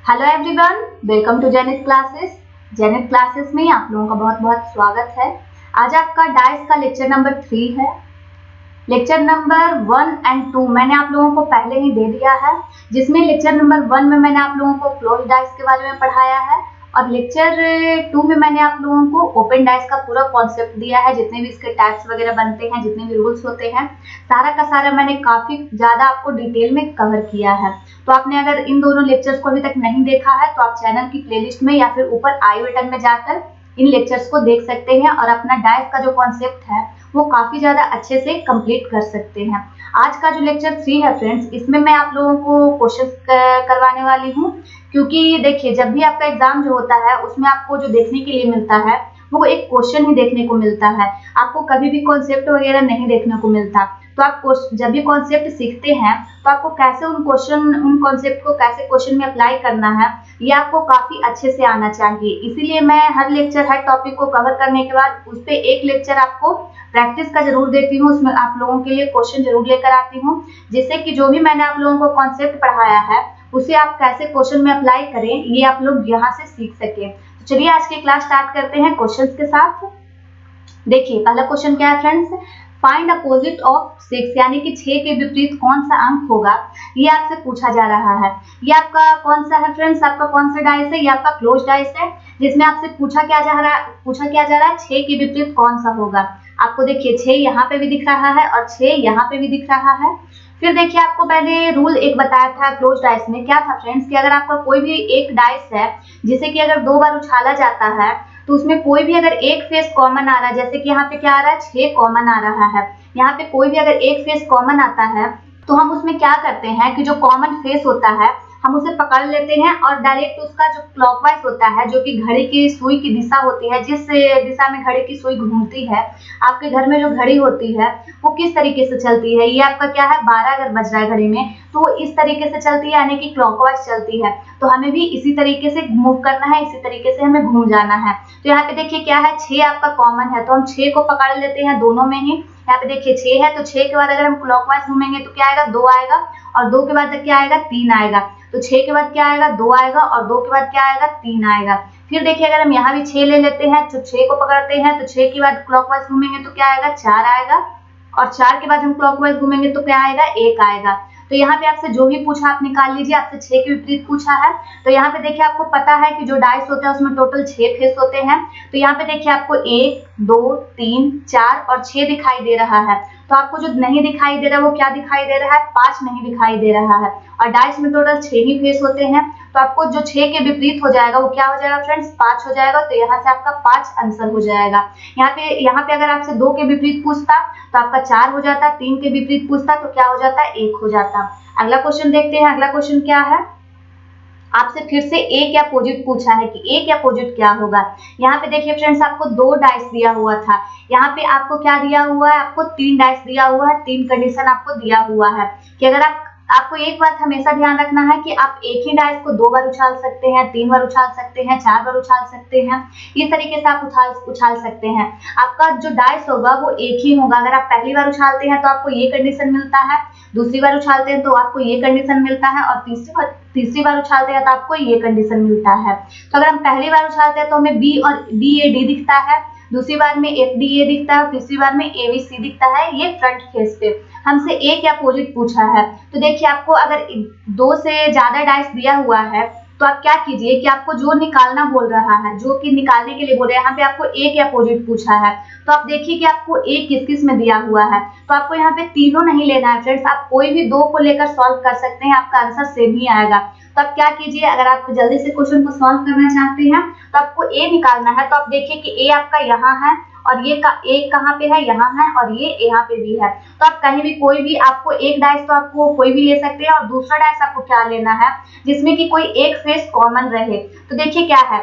Hello everyone, welcome to Zenith classes. Zenith classes में आप लोगों का बहुत बहुत स्वागत है। आज आपका डाइस का लेक्चर नंबर 3 है। लेक्चर नंबर 1 एंड 2 मैंने आप लोगों को पहले ही दे दिया है, जिसमें लेक्चर नंबर 1 में मैंने आप लोगों को क्लोज डाइस के बारे में पढ़ाया है और लेक्चर 2 में मैंने आप लोगों को ओपन डाइस का पूरा कॉन्सेप्ट दिया है। जितने भी इसके टाइप्स वगैरह बनते हैं, जितने भी रूल्स होते हैं, सारा का सारा मैंने काफी ज्यादा आपको डिटेल में कवर किया है। तो आपने अगर इन दोनों लेक्चर्स को अभी तक नहीं देखा है तो आप चैनल की प्लेलिस्ट में या फिर ऊपर आई बटन में जाकर इन लेक्चर्स को देख सकते हैं और अपना डाइस का जो कॉन्सेप्ट है वो काफी ज्यादा अच्छे से कंप्लीट कर सकते हैं। आज का जो लेक्चर 3 है फ्रेंड्स, इसमें मैं आप लोगों को क्वेश्चन करवाने वाली हूँ, क्योंकि देखिए जब भी आपका एग्जाम जो होता है उसमें आपको जो देखने के लिए मिलता है वो एक क्वेश्चन ही देखने को मिलता है। आपको कभी भी कॉन्सेप्ट वगैरह नहीं देखने को मिलता। तो आप जब भी कॉन्सेप्ट सीखते हैं तो आपको कैसे उन कॉन्सेप्ट को कैसे क्वेश्चन में अप्लाई करना है, ये आपको काफी अच्छे से आना चाहिए। इसीलिए मैं हर लेक्चर हर टॉपिक को कवर करने के बाद उस पर एक लेक्चर आपको प्रैक्टिस का जरूर देती हूँ, उसमें आप लोगों के लिए क्वेश्चन जरूर लेकर आती हूँ, जिससे कि जो भी मैंने आप लोगों को कॉन्सेप्ट पढ़ाया है उसे आप कैसे क्वेश्चन में अप्लाई करें ये आप लोग यहाँ से सीख सके। तो चलिए आज की क्लास स्टार्ट करते हैं क्वेश्चंस के साथ। देखिए पहला क्वेश्चन क्या है फ्रेंड्स, फाइंड अपोजिट ऑफ 6 यानी कि 6 के विपरीत कौन सा अंक होगा, ये आपसे पूछा जा रहा है। ये आपका कौन सा है फ्रेंड्स, आपका कौन सा डाइस है, ये आपका क्लोज डाइस है, जिसमें आपसे पूछा क्या जा रहा है 6 के विपरीत कौन सा होगा। आपको देखिए 6 यहाँ पे भी दिख रहा है और 6 यहाँ पे भी दिख रहा है। फिर देखिए आपको मैंने रूल एक बताया था क्लोज डाइस में, क्या था फ्रेंड्स कि अगर आपका कोई भी एक डाइस है जिसे कि अगर 2 बार उछाला जाता है तो उसमें कोई भी अगर एक फेस कॉमन आ रहा है, जैसे कि यहाँ पे क्या आ रहा है 6 कॉमन आ रहा है, यहाँ पे कोई भी अगर एक फेस कॉमन आता है तो हम उसमें क्या करते हैं कि जो कॉमन फेस होता है हम उसे पकड़ लेते हैं और डायरेक्ट उसका जो क्लॉकवाइज होता है, जो कि घड़ी की सुई की दिशा होती है, जिस दिशा में घड़ी की सुई घूमती है, आपके घर में जो घड़ी होती है वो किस तरीके से चलती है, ये आपका क्या है 12 अगर बज रहा है घड़ी में तो वो इस तरीके से चलती है, यानी कि क्लॉकवाइज चलती है। तो हमें भी इसी तरीके से मूव करना है, इसी तरीके से हमें घूम जाना है। तो यहाँ पे देखिए क्या है 6 आपका कॉमन है तो हम 6 को पकड़ लेते हैं दोनों में ही। यहाँ पे देखिए 6 है तो 6 के बाद अगर हम क्लॉकवाइज घूमेंगे तो क्या आएगा 2 आएगा और 2 के बाद क्या आएगा 3 आएगा। तो 6 के बाद क्या आएगा 2 आएगा और 2 के बाद क्या आएगा 3 आएगा। फिर देखिए अगर हम यहाँ भी 6 ले लेते हैं तो 6 को पकड़ते हैं तो 6 के बाद क्लॉकवाइज घूमेंगे तो क्या आएगा 4 आएगा और 4 के बाद हम क्लॉकवाइज घूमेंगे तो क्या आएगा 1 आएगा। तो यहाँ पे आपसे जो भी पूछा आप निकाल लीजिए, आपसे 6 के विपरीत पूछा है। तो यहाँ पे देखिए आपको पता है कि जो डाइस होता है उसमें टोटल 6 फेस होते हैं। तो यहाँ पे देखिए आपको 1 2 3 4 और 6 दिखाई दे रहा है। तो आपको जो नहीं दिखाई दे रहा है वो क्या दिखाई दे रहा है 5 नहीं दिखाई दे रहा है। और डाइस में टोटल 6 ही फेस होते हैं तो आपको जो 6 के विपरीत हो जाएगा वो क्या हो जाएगा फ्रेंड्स 5 हो जाएगा। तो यहाँ से आपका 5 आंसर हो जाएगा। यहाँ पे अगर आपसे 2 के विपरीत पूछता तो आपका 4 हो जाता, 3 के विपरीत पूछता तो क्या हो जाता 1 हो जाता। अगला क्वेश्चन देखते हैं। अगला क्वेश्चन क्या है, आपसे फिर से ए के अपोजिट पूछा है कि ए के अपोजिट क्या होगा। यहाँ पे देखिए फ्रेंड्स आपको 2 डाइस दिया हुआ था, यहाँ पे आपको क्या दिया हुआ है, आपको 3 डाइस दिया हुआ है, 3 कंडीशन आपको दिया हुआ है कि अगर आपको एक बात हमेशा ध्यान रखना है कि आप एक ही डाइस को 2 बार उछाल सकते हैं, 3 बार उछाल सकते हैं, 4 बार उछाल सकते हैं, इस तरीके से आप उछाल सकते हैं। आपका जो डाइस होगा वो एक ही होगा। अगर आप पहली बार उछालते हैं तो आपको ये कंडीशन मिलता है, दूसरी बार उछालते हैं तो आपको ये कंडीशन मिलता है और तीसरी बार उछालते हैं तो आपको ये कंडीशन मिलता है। तो अगर हम पहली बार उछालते हैं तो हमें बी और बी ए डी दिखता है, दूसरी बार में एफ डी ए दिखता है और तीसरी बार में ए बी सी दिखता है। ये फ्रंट फेस पे हमसे ए के अपोजिट पूछा है। तो देखिए आपको अगर 2 से ज्यादा डाइस दिया हुआ है तो आप क्या कीजिए कि आपको जो निकालना बोल रहा है, जो कि निकालने के लिए बोल रहे हैं, यहाँ पे आपको ए के अपोजिट पूछा है तो आप देखिए कि आपको ए किस किस में दिया हुआ है। तो आपको यहाँ पे तीनों नहीं लेना है फ्रेंड्स, आप कोई भी 2 को लेकर सॉल्व कर सकते हैं, आपका आंसर सेम ही आएगा। तो आप क्या कीजिए, अगर आप जल्दी से क्वेश्चन को सॉल्व करना चाहते हैं तो आपको ए निकालना है। तो आप देखिए कि ए आपका यहाँ है और ये एक कहाँ पे है, यहाँ है और ये यहाँ पे भी है। तो आप कहीं भी कोई भी आपको एक डाइस तो आपको कोई भी ले सकते हैं और दूसरा डाइस आपको क्या लेना है जिसमें कि कोई एक फेस कॉमन रहे। तो देखिए क्या है,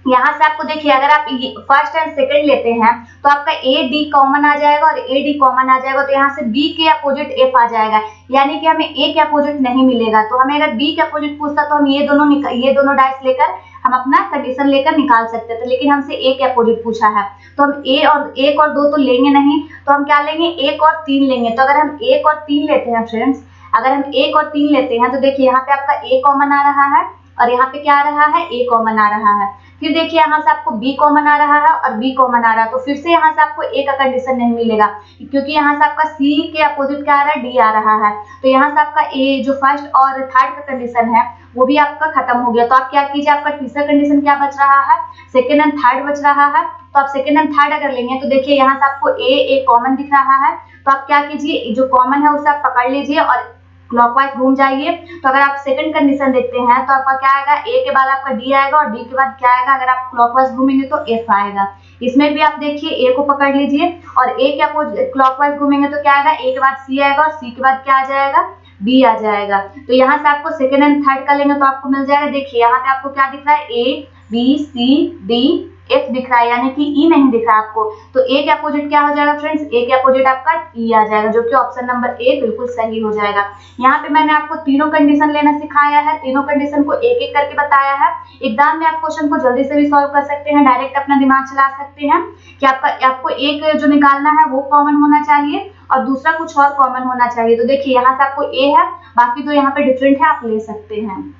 यहाँ से आपको देखिए अगर आप फर्स्ट एंड सेकंड लेते हैं तो आपका ए डी कॉमन आ जाएगा और ए डी कॉमन आ जाएगा। तो यहाँ से बी के अपोजिट एफ आ जाएगा, यानी कि हमें ए के अपोजिट नहीं मिलेगा। तो हमें अगर बी के अपोजिट पूछता तो हम ये दोनों डाइस लेकर हम अपना कंडीशन लेकर निकाल सकते थे, लेकिन हमसे ए के अपोजिट पूछा है तो हम एक और 2 तो लेंगे नहीं, तो हम क्या लेंगे 1 और 3 लेंगे। तो अगर हम 1 और 3 लेते हैं फ्रेंड्स, अगर हम 1 और 3 लेते हैं तो देखिए यहाँ पे आपका ए कॉमन आ रहा है और यहाँ पे क्या आ रहा है, ए कॉमन आ रहा है। फिर देखिए यहाँ से आपको बी कॉमन आ रहा है और बी कॉमन आ रहा है, तो फिर से यहाँ से आपको ए का कंडीशन नहीं मिलेगा, क्योंकि यहाँ से आपका सी के अपोजिट क्या आ रहा है, डी आ रहा है। तो यहाँ से आपका ए जो फर्स्ट और थर्ड का कंडीशन है वो भी आपका खत्म हो गया। तो आप क्या कीजिए, आपका तीसरा कंडीशन क्या बच रहा है, सेकेंड एंड थर्ड बच रहा है। तो आप सेकेंड एंड थर्ड अगर लेंगे तो देखिए यहाँ से आपको ए कॉमन दिख रहा है, तो आप क्या कीजिए, जो कॉमन है उसे आप पकड़ लीजिए और क्लॉकवाइज घूम जाइए। तो अगर आप सेकंड कंडीशन देखते हैं तो आपका क्या आएगा, ए के बाद आपका डी आएगा और डी के बाद क्या आएगा, अगर आप क्लॉकवाइज घूमेंगे तो एफ आएगा। इसमें भी आप देखिए ए को पकड़ लीजिए और ए के क्लॉकवाइज घूमेंगे तो क्या आएगा, ए के बाद सी आएगा और सी के बाद क्या आ जाएगा, बी आ जाएगा। तो यहाँ से आपको सेकंड एंड थर्ड का लेंगे तो आपको मिल जाएगा, देखिए यहाँ पे आपको क्या दिख रहा है, A B C D F दिख रहा है, यानी कि ई नहीं दिख रहा आपको। तो ए के अपोजिट क्या हो जाएगा फ्रेंड्स, ए के अपोजिट आपका ई आ जाएगा, जो कि ऑप्शन नंबर ए बिल्कुल सही हो जाएगा। यहाँ पे मैंने आपको तीनों कंडीशन लेना सिखाया है, तीनों कंडीशन को एक एक करके बताया है। एग्जाम में आप क्वेश्चन को जल्दी से भी सॉल्व कर सकते हैं, डायरेक्ट अपना दिमाग चला सकते हैं कि आपको एक जो निकालना है वो कॉमन होना चाहिए और दूसरा कुछ और कॉमन होना चाहिए। तो देखिए यहाँ से आपको ए है, बाकी दो यहाँ पे डिफरेंट है, आप ले सकते हैं।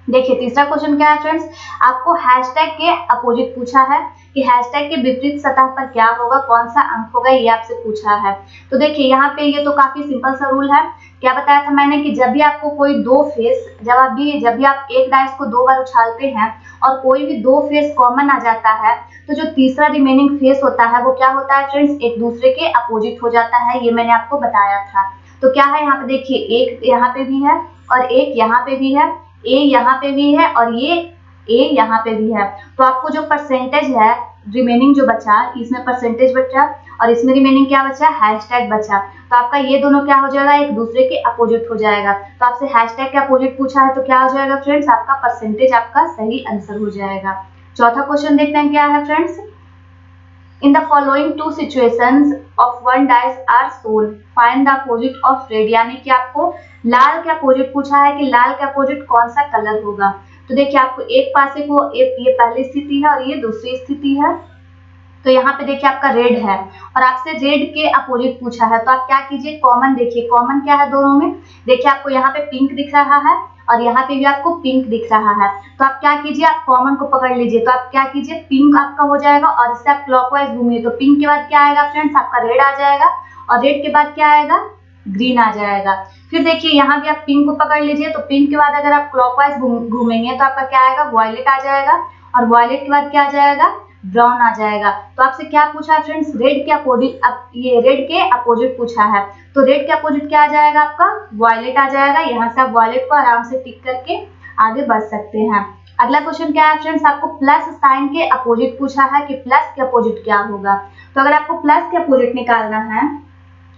देखिए तीसरा क्वेश्चन क्या है फ्रेंड्स, आपको हैशटैग के अपोजिट पूछा है कि हैशटैग के विपरीत सतह पर क्या होगा, कौन सा अंक होगा, ये आपसे पूछा है। तो देखिए यहाँ पे ये तो काफी सिंपल सा रूल है। क्या बताया था मैंने कि जब भी आपको कोई दो फेस, जब भी आप एक डाइस को दो बार उछालते हैं और कोई भी दो फेस कॉमन आ जाता है, तो जो तीसरा रिमेनिंग फेस होता है वो क्या होता है फ्रेंड्स, एक दूसरे के अपोजिट हो जाता है। ये मैंने आपको बताया था। तो क्या है यहाँ पे देखिए, एक यहाँ पे भी है और एक यहाँ पे भी है, ए यहाँ पे भी है और ये ए यहाँ पे भी है। तो आपको जो परसेंटेज है रिमेनिंग जो बचा, इसमें परसेंटेज बचा और इसमें रिमेनिंग क्या बचा, हैशटैग बचा। तो आपका ये दोनों क्या हो जाएगा, एक दूसरे के अपोजिट हो जाएगा। तो आपसे हैशटैग के अपोजिट पूछा है तो क्या हो जाएगा फ्रेंड्स, आपका परसेंटेज आपका सही आंसर हो जाएगा। चौथा क्वेश्चन देखते हैं क्या है friends, In the following two situations of one dice are shown, find the opposite of red, यानी कि आपको लाल के अपोजिट पूछा है कि लाल के अपोजिट कौन सा कलर होगा। तो देखिए आपको एक पासे को ये पहली स्थिति है और ये दूसरी स्थिति है। तो यहाँ पे देखिए आपका रेड है और आपसे रेड के अपोजिट पूछा है, तो आप क्या कीजिए, कॉमन देखिए, कॉमन क्या है दोनों में, देखिए आपको यहाँ पे पिंक दिख रहा है और यहाँ पे भी आपको पिंक दिख रहा है। तो आप क्या कीजिए, आप कॉमन को पकड़ लीजिए। तो आप क्या कीजिए, पिंक आपका हो जाएगा और इससे आप क्लॉकवाइज घूमिए। तो पिंक के बाद क्या आएगा फ्रेंड्स, आपका रेड आ जाएगा और रेड के बाद क्या आएगा, ग्रीन आ जाएगा। फिर देखिए यहाँ भी आप पिंक को पकड़ लीजिए। तो पिंक के बाद अगर आप क्लॉकवाइज घूमेंगे तो आपका क्या आएगा, वॉयलेट आ जाएगा और वॉयलेट के बाद क्या आ जाएगा, ब्राउन आ जाएगा। तो आपसे क्या पूछा है फ्रेंड्स, रेड के अपोजिट, अब ये रेड के अपोजिट पूछा है। तो रेड के अपोजिट क्या आ जाएगा, आपका वॉयलेट आ जाएगा। यहाँ से आप वॉयलेट को आराम से टिक करके आगे बढ़ सकते हैं। अगला क्वेश्चन क्या है फ्रेंड्स, आपको प्लस साइन के अपोजिट पूछा है कि प्लस के अपोजिट क्या होगा। तो अगर आपको प्लस के अपोजिट निकालना है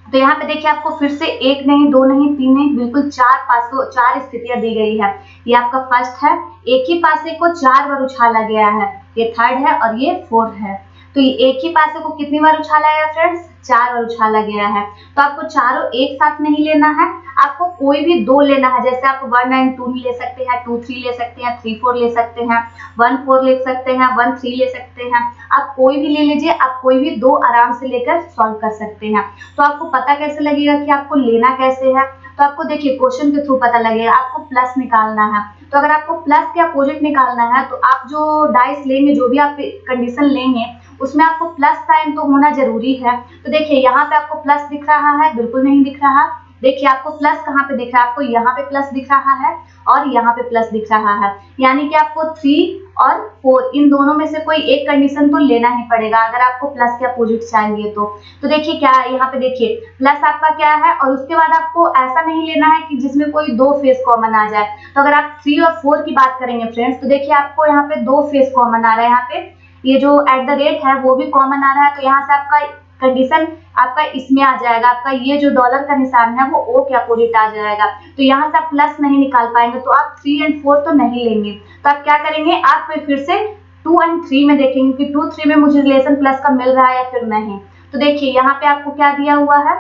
तो यहाँ पे देखिए आपको फिर से एक नहीं, दो नहीं, तीन नहीं, बिल्कुल चार स्थितियां दी गई है। ये आपका फर्स्ट है, एक ही पासे को 4 बार उछाला गया है, ये थर्ड है और ये फोर्थ है। तो ये एक ही पासे को कितनी बार उछाला गया फ्रेंड्स, 4 बार उछाला गया है। तो आपको चारों एक साथ नहीं लेना है, आपको कोई भी दो लेना है। जैसे आप 1 and 2 ले सकते हैं, 2 3 ले सकते हैं, 3 4 ले सकते हैं, 1 4 ले सकते हैं, 1 3 ले सकते हैं। आप कोई भी ले लीजिए, आप कोई भी दो आराम से लेकर सॉल्व कर सकते हैं। तो आपको पता कैसे लगेगा कि आपको लेना कैसे है, तो आपको देखिए क्वेश्चन के थ्रू पता लगेगा। आपको प्लस निकालना है, तो अगर आपको प्लस के अपोजिट निकालना है तो आप जो डाइस लेंगे, जो भी आप कंडीशन लेंगे, उसमें आपको प्लस साइन तो होना जरूरी है। तो देखिए यहाँ पे आपको प्लस दिख रहा है, बिल्कुल नहीं दिख रहा। देखिए आपको प्लस कहाँ पे दिख रहा है, आपको यहाँ पे प्लस दिख रहा है और यहाँ पे प्लस दिख रहा है, यानी कि आपको 3 और 4 इन दोनों में से कोई एक कंडीशन तो लेना ही पड़ेगा अगर आपको प्लस के अपोजिट चाहिए तो। देखिए क्या है, यहाँ पे देखिए प्लस आपका क्या है और उसके बाद आपको ऐसा नहीं लेना है कि जिसमें कोई दो फेस कॉमन आ जाए। तो अगर आप 3 और 4 की बात करेंगे फ्रेंड्स, तो देखिए आपको यहाँ पे दो फेस कॉमन आ रहा है, यहाँ पे ये जो @ है वो भी कॉमन आ रहा है। तो यहाँ से आपका कंडीशन आपका इसमें आ जाएगा, आपका ये जो डॉलर का निशान है वो ओ के अपोजिट आ जाएगा। तो यहाँ से आप प्लस नहीं निकाल पाएंगे, तो आप 3 और 4 तो नहीं लेंगे। तो आप क्या करेंगे, आप फिर से 2 और 3 में देखेंगे कि 2 3 में मुझे रिलेशन प्लस का मिल रहा है या फिर नहीं। तो देखिए यहाँ पे आपको क्या दिया हुआ है,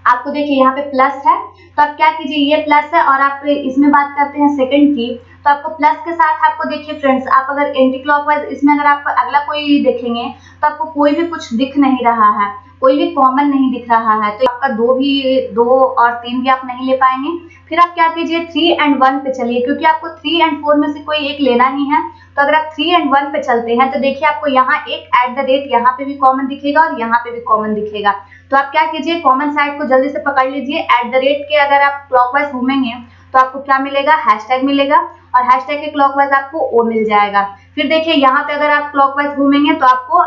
आपको देखिए यहाँ पे प्लस है, तो आप क्या कीजिए, ये प्लस है और आप इसमें बात करते हैं सेकंड की, तो आपको प्लस के साथ आपको देखिए फ्रेंड्स, आप अगर एंटी क्लॉकवाइज इसमें अगर आप अगला कोई देखेंगे तो आपको कोई भी कुछ दिख नहीं रहा है। कोई भी कॉमन नहीं दिख रहा है, तो आपका 2 और 3 भी आप नहीं ले पाएंगे। फिर आप क्या कीजिए 3 एंड 1 पे चलिए, क्योंकि आपको 3 एंड 4 में से कोई एक लेना ही है। तो अगर आप 3 एंड 1 पे चलते हैं तो देखिए आपको यहाँ एक @ यहाँ पे भी कॉमन दिखेगा और यहाँ पे भी कॉमन दिखेगा। तो आप क्या कीजिए कॉमन साइड को जल्दी से पकड़ लीजिए। @ के अगर आप क्लॉकवाइज घूमेंगे तो आपको क्या मिलेगा, हैशटैग मिलेगा, और हैशटैग के क्लॉकवाइज आपको ओ मिल जाएगा। फिर देखिए यहाँ पे अगर आप क्लॉकवाइज घूमेंगे तो आपको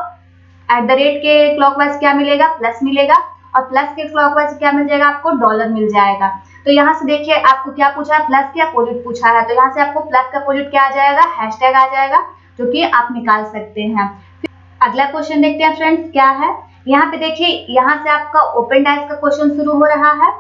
@ के क्लॉकवाइज क्या मिलेगा, प्लस मिलेगा, और प्लस के क्लॉकवाइज क्या मिल जाएगा, आपको डॉलर मिल जाएगा। तो यहाँ से देखिए आपको क्या पूछा है, प्लस के अपोजिट पूछा है, तो यहाँ से आपको प्लस का अपोजिट क्या आ जाएगा, हैशटैग आ जाएगा, जो कि आप निकाल सकते हैं। अगला क्वेश्चन देखते हैं फ्रेंड्स क्या है। यहाँ पे देखिए यहाँ से आपका ओपन डाइस का क्वेश्चन शुरू हो रहा है।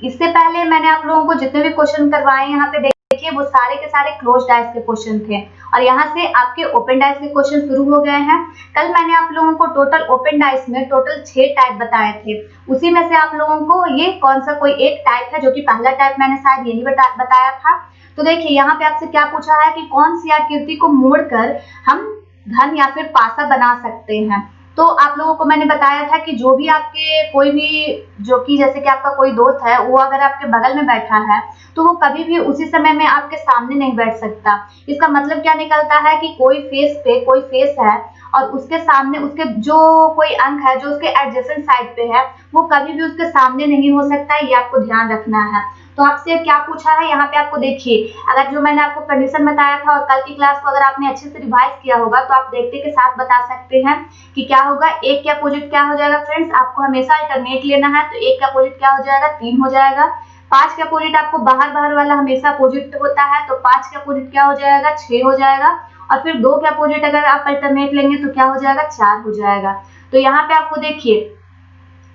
इससे पहले मैंने आप लोगों को जितने भी क्वेश्चन करवाए यहाँ पे देखिए वो सारे के सारे क्लोज डाइस के क्वेश्चन थे, और यहाँ से आपके ओपन डाइस के क्वेश्चन शुरू हो गए हैं। कल मैंने आप लोगों को टोटल ओपन डाइस में टोटल 6 टाइप बताए थे, उसी में से आप लोगों को ये कौन सा कोई एक टाइप है, जो कि पहला टाइप मैंने शायद यही बताया था। तो देखिए यहाँ पे आपसे क्या पूछा है कि कौन सी आकृति को मोड़कर हम घन या फिर पासा बना सकते हैं। तो आप लोगों को मैंने बताया था कि जो भी आपके कोई भी, जो कि जैसे कि आपका कोई दोस्त है, वो अगर आपके बगल में बैठा है तो वो कभी भी उसी समय में आपके सामने नहीं बैठ सकता। इसका मतलब क्या निकलता है कि कोई फेस पे कोई फेस है और उसके सामने उसके जो कोई अंक है जो उसके एडजेसेंट साइड पे है, वो कभी भी उसके सामने नहीं हो सकता है, ये आपको ध्यान रखना है। तो आपसे क्या पूछा है यहाँ पे, आपको देखिए अगर जो मैंने आपको कंडीशन बताया था और कल की क्लास को अगर आपने अच्छे से रिवाइज किया होगा तो आप देखते के साथ बता सकते हैं कि क्या होगा। एक के अपोजिट क्या हो जाएगा फ्रेंड्स, आपको हमेशा अल्टरनेट लेना है, तो एक के अपोजिट क्या हो जाएगा, 3 हो जाएगा। 5 के अपोजिट आपको बाहर वाला हमेशा अपोजिट होता है, तो 5 के अपोजिट क्या हो जाएगा, 6 हो जाएगा। और फिर 2 के अपोजिट अगर आप अल्टरनेट लेंगे तो क्या हो जाएगा, 4 हो जाएगा। तो यहाँ पे आपको देखिए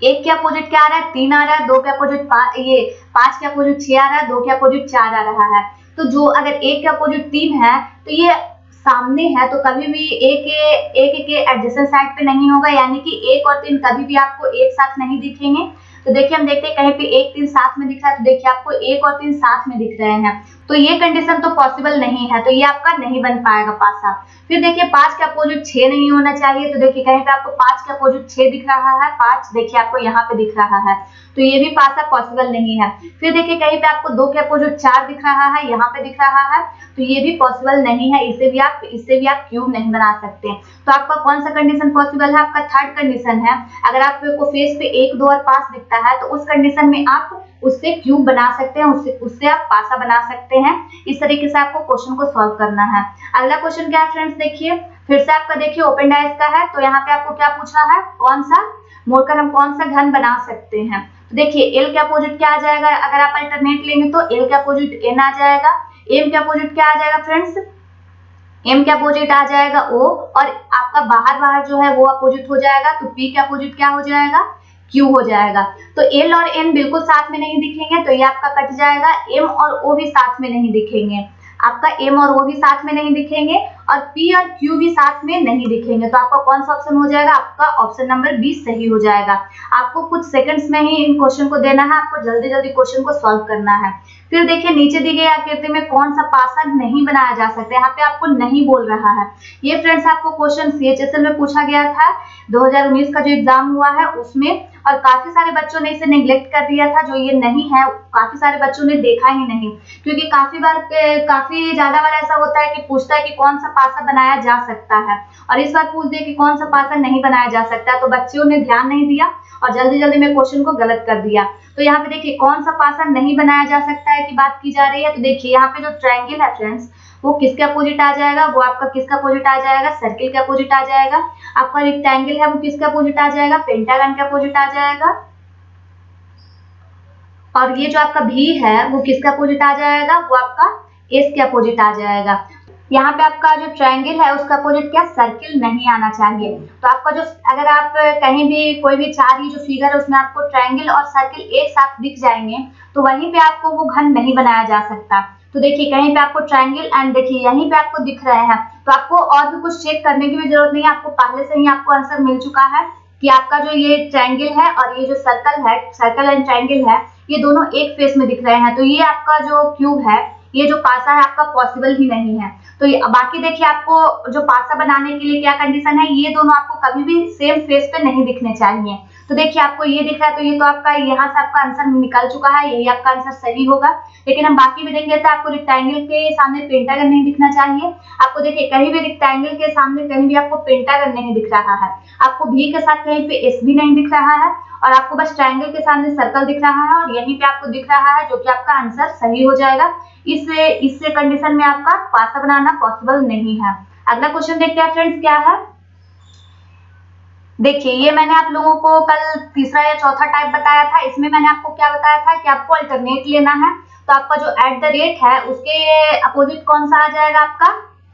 एक के अपोजिट क्या आ रहा है, 3 आ रहा है, 2 के अपोजिट 5 के अपोजिट 6 आ रहा है, 2 के अपोजिट 4 आ रहा है। तो जो अगर एक के अपोजिट 3 है तो ये सामने है, तो कभी भी एक के एडजेसेंट साइड पे नहीं होगा, यानी कि 1 और 3 कभी भी आपको एक साथ नहीं दिखेंगे। तो देखिए हम देखते हैं कहीं पे 1 3 साथ में दिख रहा है, तो देखिए आपको 1 और 3 साथ में दिख रहे हैं, तो ये कंडीशन तो पॉसिबल नहीं है, तो ये आपका नहीं बन पाएगा पासा। फिर देखिए 5 के अपोजिट 6 नहीं होना चाहिए, तो देखिए कहीं पे आपको 5 के अपोजिट 6 दिख रहा है, 5 देखिए आपको यहाँ पे दिख रहा है, तो ये भी पासा पॉसिबल नहीं है। फिर देखिए कहीं पे आपको 2 के अपोजिट 4 दिख रहा है, यहाँ पे दिख रहा है, तो ये भी पॉसिबल नहीं है, इससे भी आप क्यूब नहीं बना सकते। तो आपका कौन सा कंडीशन पॉसिबल है, आपका थर्ड कंडीशन है। अगर आपको फेस पे 1 2 और 5 दिखता है तो उस कंडीशन में आप उससे क्यूब बना सकते हैं, उससे आप पासा बना सकते हैं। इस तरीके से आपको क्वेश्चन को सॉल्व करना है। अगला क्वेश्चन क्या है फ्रेंड्स, देखिए फिर से आपका देखिए ओपन डाइस का है, तो यहाँ पे आपको क्या पूछा है, कौन सा मोड़कर हम कौन सा घन बना सकते हैं। तो देखिए एल के अपोजिट क्या आ जाएगा, अगर आप अल्टरनेट लेंगे तो एल के अपोजिट एन आ जाएगा, एम के अपोजिट क्या आ जाएगा फ्रेंड्स, एम के अपोजिट आ जाएगा ओ, और आपका बाहर जो है वो अपोजिट हो जाएगा, तो पी के अपोजिट क्या हो जाएगा, क्यू हो जाएगा। तो एल और एन बिल्कुल साथ में नहीं दिखेंगे, तो ये आपका कट जाएगा। एम और ओ भी साथ में नहीं दिखेंगे, आपका एम और ओ भी साथ में नहीं दिखेंगे, और पी और क्यू भी साथ में नहीं दिखेंगे। तो आपका कौन सा ऑप्शन हो जाएगा, आपका ऑप्शन नंबर 20 सही हो जाएगा। आपको कुछ सेकंड्स में ही इन क्वेश्चन को देना है, आपको जल्दी जल्दी क्वेश्चन को सॉल्व करना है। फिर देखिए नीचे दी गई आकृति में कौन सा पासा नहीं बनाया जा सकता है, यहाँ पे आपको नहीं बोल रहा है। ये फ्रेंड्स आपको क्वेश्चन CHSL में पूछा गया था, 2019 का जो एग्जाम हुआ है उसमें, और काफी सारे बच्चों ने इसे नेग्लेक्ट कर दिया था। जो ये नहीं है, काफी सारे बच्चों ने देखा ही नहीं, क्योंकि काफी ज्यादा बार ऐसा होता है कि पूछता है कि कौन सा पासा बनाया जा सकता है, और इस बार पूछ दे कि कौन सा पासा नहीं बनाया जा सकता, तो बच्चों ने ध्यान नहीं दिया और जल्दी जल्दी में क्वेश्चन को गलत कर दिया। तो यहाँ पे देखिए कौन सा पासा नहीं बनाया जा सकता है की बात की जा रही है। तो देखिए यहाँ पे जो ट्रायंगल है फ्रेंड्स, वो किसके अपोजिट आ जाएगा, वो आपका किसका अपोजिट आ जाएगा, सर्किल के अपोजिट आ जाएगा। आपका रेक्टेंगल है वो किसके अपोजिट आ जाएगा, पेंटागन के अपोजिट आ जाएगा। और ये जो आपका भी है वो किसका अपोजिट आ जाएगा, वो आपका एस के अपोजिट आ जाएगा। यहाँ पे आपका जो ट्रायंगल है उसका अपोजिट क्या, सर्किल नहीं आना चाहिए। तो आपका जो अगर आप कहीं भी कोई भी 4 ही जो फिगर है उसमें आपको ट्रायंगल और सर्किल एक साथ दिख जाएंगे, तो वहीं पे आपको वो घन नहीं बनाया जा सकता। तो देखिए कहीं पे आपको ट्रायंगल एंड देखिए यहीं पे आपको दिख रहे हैं, तो आपको और भी कुछ चेक करने की भी जरूरत नहीं है, आपको पहले से ही आपको आंसर मिल चुका है कि आपका जो ये ट्रायंगल है और ये जो सर्कल है, सर्कल एंड ट्रायंगल है, ये दोनों एक फेस में दिख रहे हैं। तो ये आपका जो क्यूब है, ये जो पासा है आपका पॉसिबल ही नहीं है। तो बाकी देखिए आपको जो पासा बनाने के लिए क्या कंडीशन है, ये दोनों आपको कभी भी सेम फेस पे नहीं दिखने चाहिए। तो देखिए आपको ये दिख रहा है, तो ये तो आपका यहाँ से आपका आंसर निकल चुका है, यही आपका आंसर सही होगा। लेकिन हम बाकी भी देखेंगे तो आपको रेक्टेंगल के सामने पेंटागन नहीं दिखना चाहिए। आपको देखिए कहीं भी रेक्टेंगल के सामने कहीं भी आपको पेंटागन नहीं दिख रहा है, आपको भी के साथ कहीं पे एस भी नहीं दिख रहा है, और आपको बस ट्रायंगल के सामने सर्कल दिख रहा है और यहीं पे आपको दिख रहा है, जो कि आपका आंसर सही हो जाएगा। इससे कंडीशन में आपका पासा बनाना पॉसिबल नहीं है। अगला क्वेश्चन देखते हैं फ्रेंड्स क्या है। देखिए ये मैंने आप लोगों को कल तीसरा या चौथा टाइप बताया था, इसमें मैंने आपको क्या बताया था कि आपको अल्टरनेट लेना है। तो आपका जो एट द रेट है उसके अपोजिट कौन सा आ जाएगा,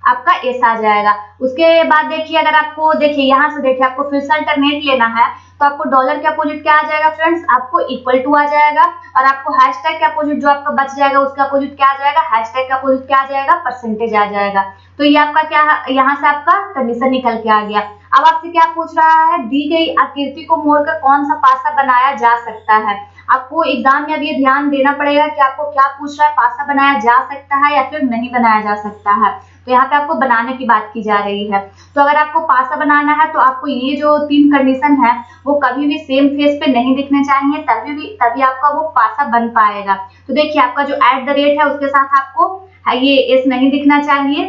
आपका एस आ जाएगा। उसके बाद देखिए अगर आपको देखिए यहाँ से देखिए आपको फिर से अल्टरनेट लेना है, तो आपको डॉलर के अपोजिट क्या आ जाएगा फ्रेंड्स, आपको इक्वल टू आ जाएगा। और आपको हैशटैग के अपोजिट जो आपका बच जाएगा उसका अपोजिट क्या आ जाएगा, हैशटैग के अपोजिट क्या आ जाएगा, परसेंटेज आ जाएगा। तो ये आपका क्या, यहाँ से आपका कंडीशन निकल के आ गया। अब आपसे क्या पूछ रहा है, दी गई आकृति को मोड़कर कौन सा पासा बनाया जा सकता है। आपको एग्जाम में अब ये ध्यान देना पड़ेगा कि आपको क्या पूछ रहा है, पासा बनाया जा सकता है या फिर नहीं बनाया जा सकता है। तो यहाँ पे आपको बनाने की बात की जा रही है। तो अगर आपको पासा बनाना है तो आपको ये जो तीन कंडीशन है वो कभी भी सेम फेस पे नहीं दिखने चाहिए, तभी आपका वो पासा बन पाएगा। तो देखिए आपका जो एट द रेट है उसके साथ आपको ये एस नहीं दिखना चाहिए।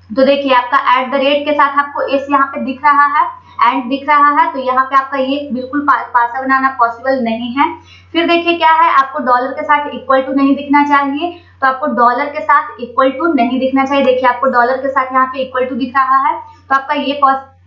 तो देखिए आपका एट द रेट के साथ आपको एस यहाँ पे दिख रहा है, एंड दिख रहा है, तो यहाँ पे आपका ये बिल्कुल पासा बनाना पॉसिबल नहीं है। फिर देखिए क्या है, आपको डॉलर के साथ इक्वल टू नहीं दिखना चाहिए, तो आपको डॉलर के साथ इक्वल टू नहीं दिखना चाहिए। देखिए आपको डॉलर के साथ यहाँ पे इक्वल टू दिख रहा है, तो आपका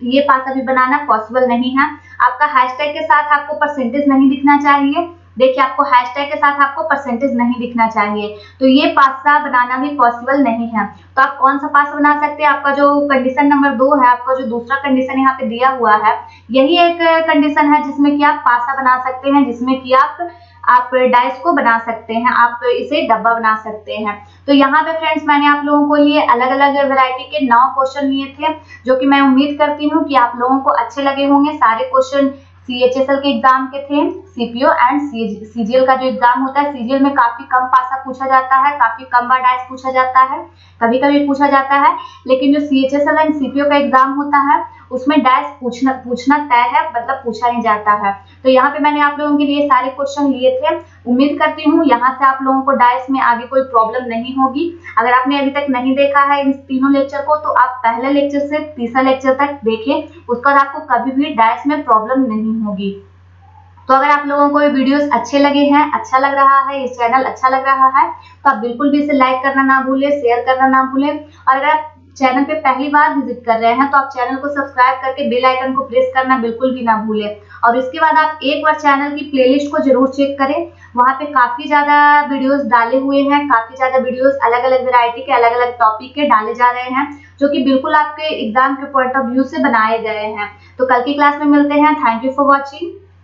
ये पासा भी बनाना पॉसिबल नहीं है। आपका हैशटैग के साथ आपको परसेंटेज नहीं दिखना चाहिए। देखिए आपको हैशटैग के साथ आपको परसेंटेज नहीं दिखना चाहिए, तो ये पासा बनाना भी पॉसिबल नहीं है। तो आप कौन सा पासा बना सकते हैं, आपका जो कंडीशन नंबर 2 है, आपका जो दूसरा कंडीशन यहाँ पे दिया हुआ है, यही एक कंडीशन है जिसमें कि आप पासा बना सकते हैं, जिसमें कि आप डाइस को बना सकते हैं, आप इसे डब्बा बना सकते हैं। तो यहाँ पे फ्रेंड्स मैंने आप लोगों के लिए अलग अलग वैरायटी के 9 क्वेश्चन लिए थे, जो कि मैं उम्मीद करती हूँ कि आप लोगों को अच्छे लगे होंगे। सारे क्वेश्चन CHSL के एग्जाम के थे। CPO एंड CGL का जो एग्जाम होता है, CGL में काफी कम पासा पूछा जाता है, काफी कम बार डाइस पूछा जाता है, कभी कभी पूछा जाता है। लेकिन जो CHSL एंड CPO का एग्जाम होता है उसमें डाइस पूछना तय है, मतलब पूछा ही जाता है। तो यहाँ पे मैंने आप लोगों के लिए सारे क्वेश्चन लिए थे। उम्मीद करती हूँ यहाँ से आप लोगों को डाइस में आगे कोई प्रॉब्लम नहीं होगी। अगर आपने अभी तक नहीं देखा है इन तीनों लेक्चर को, तो आप पहले लेक्चर से तीसरा लेक्चर तक देखें, उसका आपको कभी भी डाइस में प्रॉब्लम नहीं होगी। तो अगर आप लोगों को ये वीडियोस अच्छे लगे हैं, अच्छा लग रहा है, ये चैनल अच्छा लग रहा है, तो आप बिल्कुल भी इसे लाइक करना ना भूलें, शेयर करना ना भूलें। और अगर आप चैनल पे पहली बार विजिट कर रहे हैं तो आप चैनल को सब्सक्राइब करके बेल आइकन को प्रेस करना बिल्कुल भी ना भूलें। और इसके बाद आप एक बार चैनल की प्लेलिस्ट को जरूर चेक करें, वहाँ पे काफी ज्यादा वीडियोस डाले हुए हैं, काफी ज्यादा वीडियोस अलग अलग वेरायटी के, अलग अलग टॉपिक के डाले जा रहे हैं, जो कि बिल्कुल आपके एग्जाम के पॉइंट ऑफ व्यू से बनाए गए हैं। तो कल की क्लास में मिलते हैं। Thank you for watching.